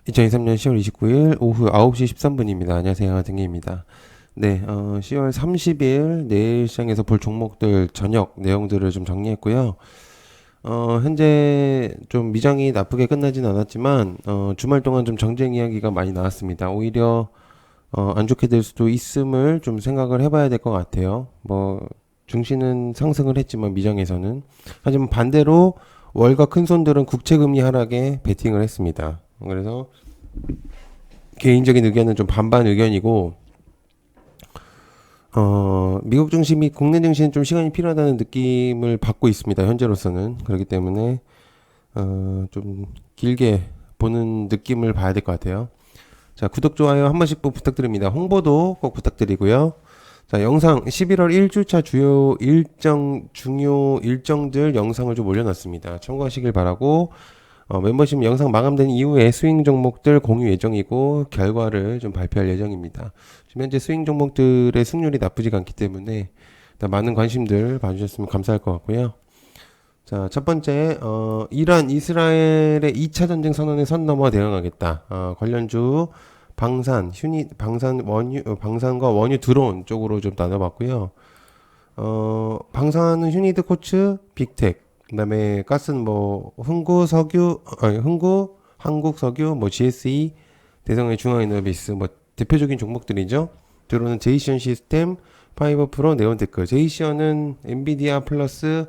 2023년 10월 29일 오후 9시 13분입니다. 안녕하세요. 등기입니다. 네, 10월 30일 내일 시장에서 볼 종목들 저녁 내용들을 좀 정리했고요. 현재 좀 미장이 나쁘게 끝나진 않았지만, 주말 동안 좀 정쟁 이야기가 많이 나왔습니다. 오히려, 안 좋게 될 수도 있음을 좀 생각을 해봐야 될 것 같아요. 뭐, 증시는 상승을 했지만 미장에서는. 하지만 반대로 월가 큰손들은 국채금리 하락에 베팅을 했습니다. 그래서 개인적인 의견은 좀 반반 의견이고, 미국 증시 및 국내 증시는 좀 시간이 필요하다는 느낌을 받고 있습니다. 현재로서는. 그렇기 때문에, 좀 길게 보는 느낌을 봐야 될 것 같아요. 자, 구독, 좋아요 한 번씩 꼭 부탁드립니다. 홍보도 꼭 부탁드리고요. 자, 영상 11월 1주차 중요 일정들 영상을 좀 올려놨습니다. 참고하시길 바라고, 멤버십 영상 마감된 이후에 스윙 종목들 공유 예정이고 결과를 좀 발표할 예정입니다. 지금 현재 스윙 종목들의 승률이 나쁘지가 않기 때문에 일단 많은 관심들 봐주셨으면 감사할 것 같고요. 자, 첫 번째, 이란 이스라엘의 2차 전쟁 선언에 선 넘어 대응하겠다. 관련주 방산과 원유 드론 쪽으로 좀 나눠봤고요. 방산은 휴니드 코츠, 빅텍, 그다음에 가스는 뭐 흥구, 한국석유, 뭐 GSE, 대성의 중앙에너비스 뭐 대표적인 종목들이죠. 드론은 제이시언 시스템, 파이버 프로, 네온테크. 제이시언은 엔비디아 플러스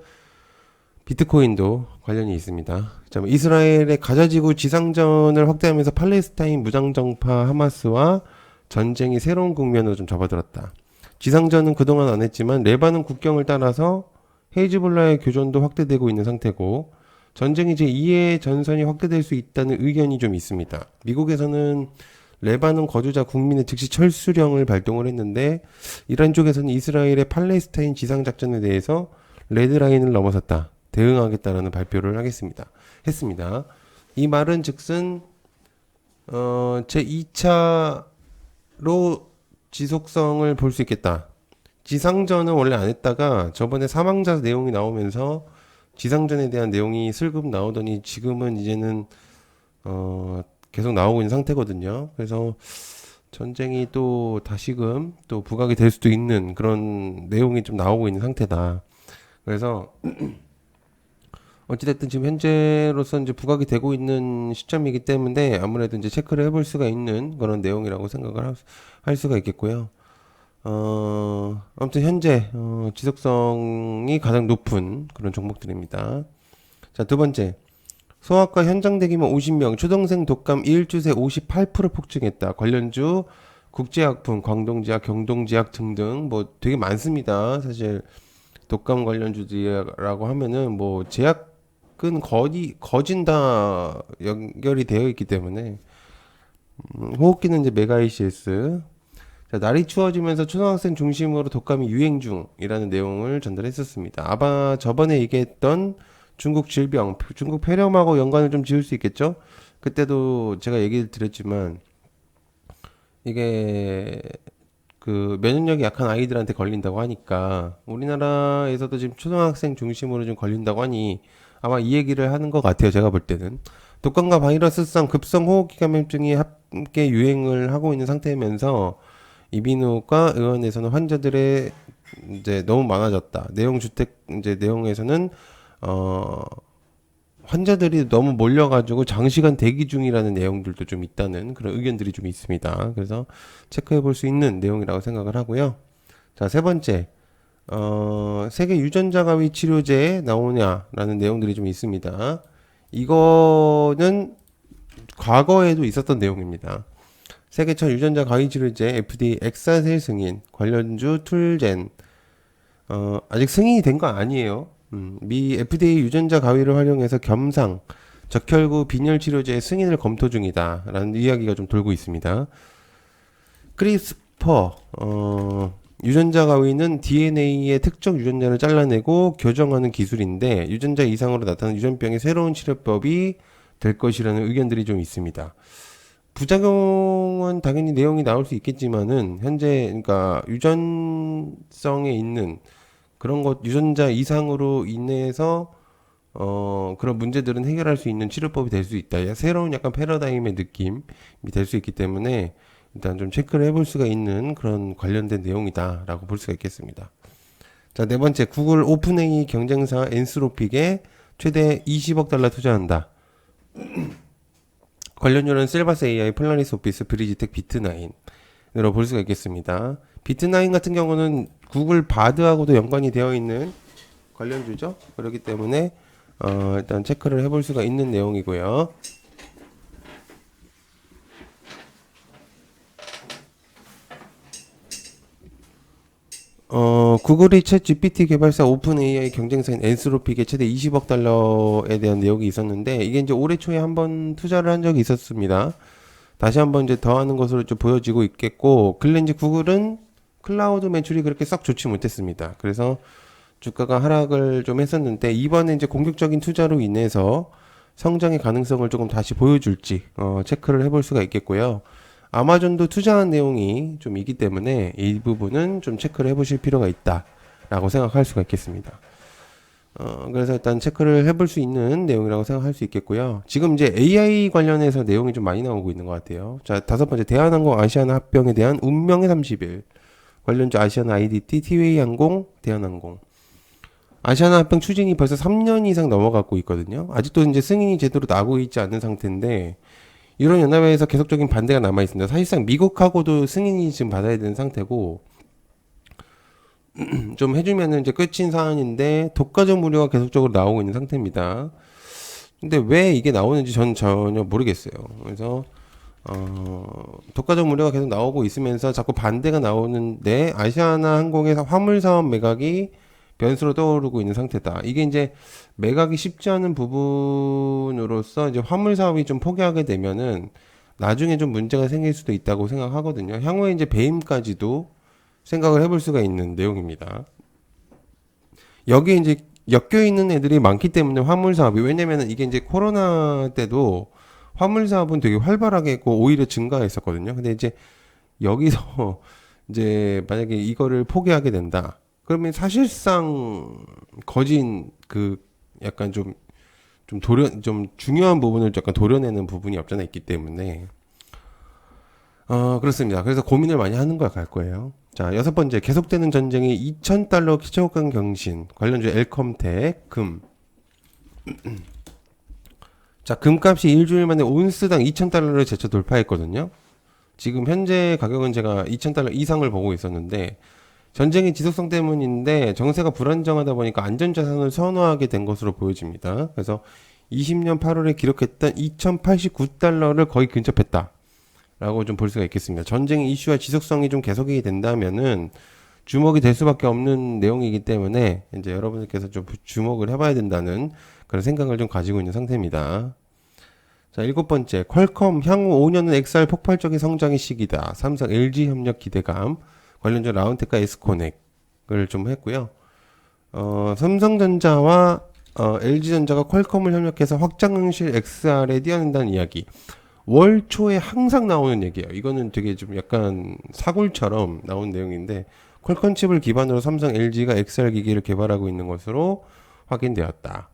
비트코인도 관련이 있습니다. 자, 이스라엘의 가자지구 지상전을 확대하면서 팔레스타인 무장정파 하마스와 전쟁이 새로운 국면으로 좀 접어들었다. 지상전은 그동안 안 했지만 레바논 국경을 따라서 헤이즈볼라의 교전도 확대되고 있는 상태고, 전쟁이 제2의 전선이 확대될 수 있다는 의견이 좀 있습니다. 미국에서는 레바논 거주자 국민의 즉시 철수령을 발동을 했는데, 이란 쪽에서는 이스라엘의 팔레스타인 지상작전에 대해서 레드라인을 넘어섰다, 대응하겠다라는 발표를 했습니다. 이 말은 즉슨 제2차로 지속성을 볼 수 있겠다. 지상전은 원래 안 했다가 저번에 사망자 내용이 나오면서 지상전에 대한 내용이 슬금 나오더니 지금은 이제는 계속 나오고 있는 상태거든요. 그래서 전쟁이 또 다시금 또 부각이 될 수도 있는 그런 내용이 좀 나오고 있는 상태다. 그래서 어찌됐든 지금 현재로서 이제 부각이 되고 있는 시점이기 때문에 아무래도 이제 체크를 해볼 수가 있는 그런 내용이라고 생각을 할 수가 있겠고요. 아무튼 현재 지속성이 가장 높은 그런 종목들입니다. 자, 두 번째. 소아과 현장 대기만 50명, 초등생 독감 1주세 58% 폭증했다. 관련주 국제약품, 광동제약, 경동제약 등등 뭐 되게 많습니다. 사실 독감 관련주라고 하면은 뭐 제약은 거진 다 연결이 되어 있기 때문에, 호흡기는 이제 메가이시스. 자, 날이 추워지면서 초등학생 중심으로 독감이 유행 중이라는 내용을 전달했었습니다. 아마 저번에 얘기했던 중국 질병, 중국 폐렴하고 연관을 좀 지을 수 있겠죠? 그때도 제가 얘기를 드렸지만, 이게 그 면역력이 약한 아이들한테 걸린다고 하니까 우리나라에서도 지금 초등학생 중심으로 좀 걸린다고 하니 아마 이 얘기를 하는 것 같아요. 제가 볼 때는 독감과 바이러스성 급성 호흡기 감염증이 함께 유행을 하고 있는 상태이면서 이비인후과 의원에서는 환자들의 이제 너무 많아졌다. 내용 주택 이제 내용에서는 어 환자들이 너무 몰려가지고 장시간 대기 중이라는 내용들도 좀 있다는 그런 의견들이 좀 있습니다. 그래서 체크해 볼 수 있는 내용이라고 생각을 하고요. 자, 세 번째, 세계 유전자 가위 치료제 나오냐라는 내용들이 좀 있습니다. 이거는 과거에도 있었던 내용입니다. 세계 첫 유전자 가위 치료제 FDA 엑사셀 승인, 관련주 툴젠, 아직 승인이 된 거 아니에요. 미 FDA 유전자 가위를 활용해서 겸상, 적혈구 빈혈 치료제의 승인을 검토 중이다라는 이야기가 좀 돌고 있습니다. 크리스퍼, 유전자 가위는 DNA의 특정 유전자를 잘라내고 교정하는 기술인데 유전자 이상으로 나타나는 유전병의 새로운 치료법이 될 것이라는 의견들이 좀 있습니다. 부작용은 당연히 내용이 나올 수 있겠지만은 현재 그러니까 유전성에 있는 그런 것 유전자 이상으로 인해서 그런 문제들은 해결할 수 있는 치료법이 될 수 있다. 새로운 약간 패러다임의 느낌이 될 수 있기 때문에 일단 좀 체크를 해볼 수가 있는 그런 관련된 내용이다라고 볼 수가 있겠습니다. 자, 네 번째, 구글 오픈 AI 경쟁사 엔스로픽에 최대 20억 달러 투자한다. 관련주는 셀바스 AI, 폴라리스 오피스, 브리지텍, 비트나인으로 볼 수가 있겠습니다. 비트나인 같은 경우는 구글 바드하고도 연관이 되어 있는 관련주죠. 그렇기 때문에 일단 체크를 해볼 수가 있는 내용이고요. 구글이 챗 GPT 개발사 오픈 AI 경쟁사인 엔스로픽에 최대 20억 달러에 대한 내용이 있었는데 이게 이제 올해 초에 한번 투자를 한 적이 있었습니다. 다시 한번 이제 더하는 것으로 좀 보여지고 있겠고, 근래 이제 구글은 클라우드 매출이 그렇게 썩 좋지 못했습니다. 그래서 주가가 하락을 좀 했었는데 이번에 이제 공격적인 투자로 인해서 성장의 가능성을 조금 다시 보여줄지 체크를 해볼 수가 있겠고요. 아마존도 투자한 내용이 좀 있기 때문에 이 부분은 좀 체크를 해보실 필요가 있다라고 생각할 수가 있겠습니다. 그래서 일단 체크를 해볼 수 있는 내용이라고 생각할 수 있겠고요. 지금 이제 AI 관련해서 내용이 좀 많이 나오고 있는 것 같아요. 자, 다섯 번째, 대한항공 아시아나 합병에 대한 운명의 30일. 관련주 아시아나 IDT, 티웨이 항공, 대한항공. 아시아나 합병 추진이 벌써 3년 이상 넘어가고 있거든요. 아직도 이제 승인이 제대로 나고 있지 않은 상태인데, 이런 연합회에서 계속적인 반대가 남아 있습니다. 사실상 미국하고도 승인이 지금 받아야 되는 상태고, 좀 해주면은 이제 끝인 사안인데 독과점 우려가 계속적으로 나오고 있는 상태입니다. 근데 왜 이게 나오는지 전 전혀 모르겠어요. 그래서 독과점 우려가 계속 나오고 있으면서 자꾸 반대가 나오는데 아시아나 항공에서 화물 사업 매각이 변수로 떠오르고 있는 상태다. 이게 이제 매각이 쉽지 않은 부분으로서 이제 화물 사업이 좀 포기하게 되면은 나중에 좀 문제가 생길 수도 있다고 생각하거든요. 향후에 이제 배임까지도 생각을 해볼 수가 있는 내용입니다. 여기에 이제 엮여 있는 애들이 많기 때문에 화물 사업이, 왜냐면은 이게 이제 코로나 때도 화물 사업은 되게 활발하게 했고 오히려 증가했었거든요. 근데 이제 여기서 이제 만약에 이거를 포기하게 된다. 그러면 사실상 거진 그 약간 좀 중요한 부분을 약간 도려내는 부분이 없잖아 있기 때문에 그렇습니다. 그래서 고민을 많이 하는 걸 갈 거예요. 자, 여섯 번째, 계속되는 전쟁이 2,000달러 최저가 경신. 관련주 엘컴텍, 금. 자, 금값이 일주일 만에 온스당 2,000달러를 제쳐 돌파했거든요. 지금 현재 가격은 제가 2,000달러 이상을 보고 있었는데, 전쟁의 지속성 때문인데, 정세가 불안정하다 보니까 안전자산을 선호하게 된 것으로 보여집니다. 그래서 20년 8월에 기록했던 2,089달러를 거의 근접했다. 라고 좀 볼 수가 있겠습니다. 전쟁 이슈와 지속성이 좀 계속이 된다면은 주목이 될 수밖에 없는 내용이기 때문에 이제 여러분들께서 좀 주목을 해봐야 된다는 그런 생각을 좀 가지고 있는 상태입니다. 자, 일곱 번째, 퀄컴 향후 5년은 XR 폭발적인 성장의 시기다. 삼성 LG 협력 기대감. 관련주 라운텍과 에스코넥을 좀 했고요. 삼성전자와 LG전자가 퀄컴을 협력해서 확장형실 XR에 뛰어낸다는 이야기. 월 초에 항상 나오는 얘기예요. 이거는 되게 좀 약간 사골처럼 나온 내용인데 퀄컴 칩을 기반으로 삼성, LG가 XR 기기를 개발하고 있는 것으로 확인되었다.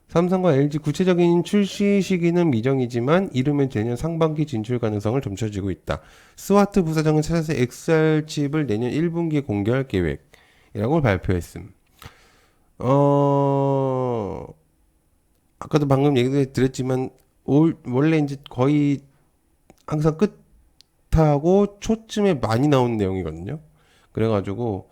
삼성과 LG 구체적인 출시 시기는 미정이지만 이르면 내년 상반기 진출 가능성을 점쳐지고 있다. 스와트 부사장은 찾아서 XR 칩을 내년 1분기에 공개할 계획이라고 발표했음. 아까도 방금 얘기 드렸지만 원래 이제 거의 항상 끝하고 초쯤에 많이 나오는 내용이거든요. 그래가지고,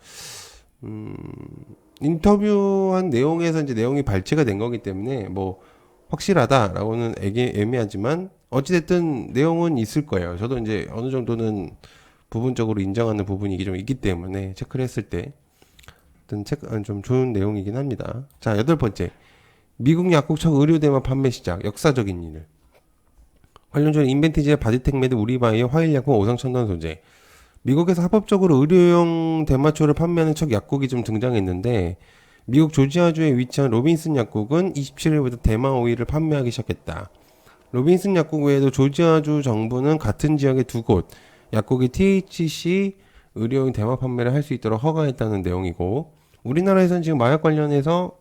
인터뷰한 내용에서 이제 내용이 발췌가 된 거기 때문에 뭐 확실하다라고는 애매하지만 어찌됐든 내용은 있을 거예요. 저도 이제 어느 정도는 부분적으로 인정하는 부분이 좀 있기 때문에 체크를 했을 때 좀 좋은 내용이긴 합니다. 자, 여덟 번째. 미국 약국 첫 의료 대마 판매 시작. 역사적인 일. 관련주는 인벤티지의 바디텍 매드 우리바이오 화일약품 오성첨단 소재. 미국에서 합법적으로 의료용 대마초를 판매하는 첫 약국이 좀 등장했는데 미국 조지아주에 위치한 로빈슨 약국은 27일부터 대마 오일을 판매하기 시작했다. 로빈슨 약국 외에도 조지아주 정부는 같은 지역의 두 곳 약국이 THC 의료용 대마 판매를 할 수 있도록 허가했다는 내용이고 우리나라에서는 지금 마약 관련해서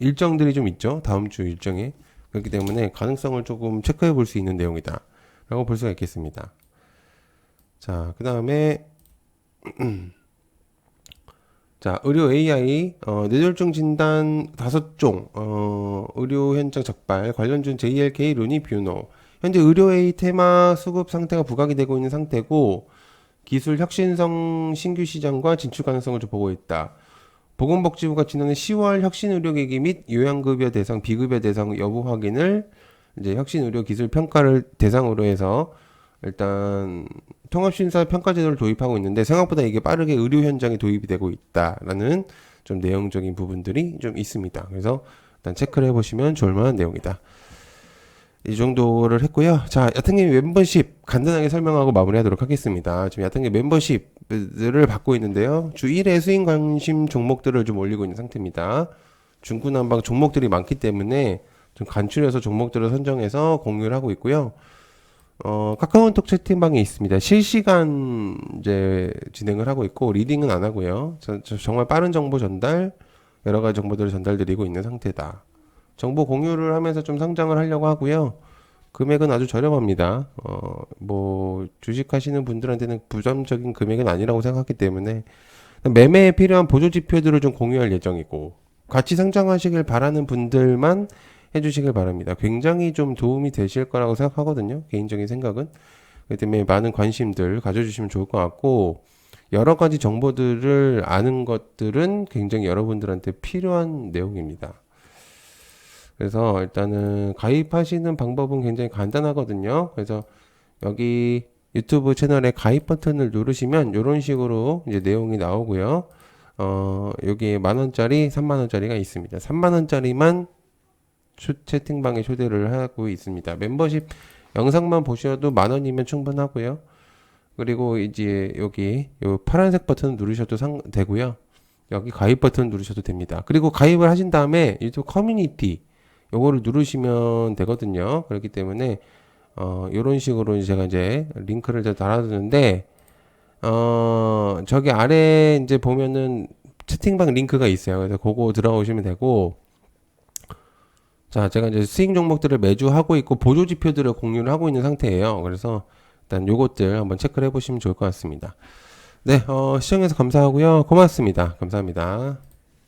일정들이 좀 있죠. 다음 주 일정에. 그렇기 때문에 가능성을 조금 체크해 볼 수 있는 내용이다. 라고 볼 수가 있겠습니다. 자, 그 다음에, 자, 의료 AI, 뇌졸중 진단 5종, 의료 현장 적발, 관련준 JLK, 루니, 뷰노. 현재 의료 AI 테마 수급 상태가 부각이 되고 있는 상태고, 기술 혁신성 신규 시장과 진출 가능성을 좀 보고 있다. 보건복지부가 지난해 10월 혁신의료계기 및 요양급여 대상, 비급여 대상 여부 확인을 이제 혁신의료 기술 평가를 대상으로 해서 일단 통합심사 평가제도를 도입하고 있는데 생각보다 이게 빠르게 의료 현장에 도입이 되고 있다라는 좀 내용적인 부분들이 좀 있습니다. 그래서 일단 체크를 해보시면 좋을 만한 내용이다. 이 정도를 했고요. 자, 야탕님 멤버십 간단하게 설명하고 마무리하도록 하겠습니다. 지금 야탕님 멤버십을 받고 있는데요. 주 1회 수익 관심 종목들을 좀 올리고 있는 상태입니다. 중구난방 종목들이 많기 때문에 좀 간추려서 종목들을 선정해서 공유를 하고 있고요. 카카오톡 채팅방에 있습니다. 실시간 이제 진행을 하고 있고 리딩은 안 하고요. 정말 빠른 정보 전달, 여러 가지 정보들을 전달드리고 있는 상태다. 정보 공유를 하면서 좀 성장을 하려고 하고요. 금액은 아주 저렴합니다. 뭐 주식 하시는 분들한테는 부담적인 금액은 아니라고 생각하기 때문에 매매에 필요한 보조 지표들을 좀 공유할 예정이고 같이 성장하시길 바라는 분들만 해주시길 바랍니다. 굉장히 좀 도움이 되실 거라고 생각하거든요. 개인적인 생각은. 그렇기 때문에 많은 관심들 가져주시면 좋을 것 같고 여러 가지 정보들을 아는 것들은 굉장히 여러분들한테 필요한 내용입니다. 그래서 일단은 가입하시는 방법은 굉장히 간단하거든요. 그래서 여기 유튜브 채널에 가입 버튼을 누르시면 이런 식으로 이제 내용이 나오고요. 여기에 10,000원짜리, 30,000원짜리가 있습니다. 30,000원짜리만 채팅방에 초대를 하고 있습니다. 멤버십 영상만 보셔도 10,000원이면 충분하고요. 그리고 이제 여기 요 파란색 버튼 누르셔도 되고요. 여기 가입 버튼 누르셔도 됩니다. 그리고 가입을 하신 다음에 유튜브 커뮤니티 요거를 누르시면 되거든요. 그렇기 때문에 요런 식으로 제가 이제 링크를 달아두는데 저기 아래 이제 보면은 채팅방 링크가 있어요. 그래서 그거 들어오시면 되고 자, 제가 이제 수익 종목들을 매주 하고 있고 보조 지표들을 공유를 하고 있는 상태예요. 그래서 일단 요것들 한번 체크를 해보시면 좋을 것 같습니다. 네, 시청해서 감사하고요. 고맙습니다. 감사합니다.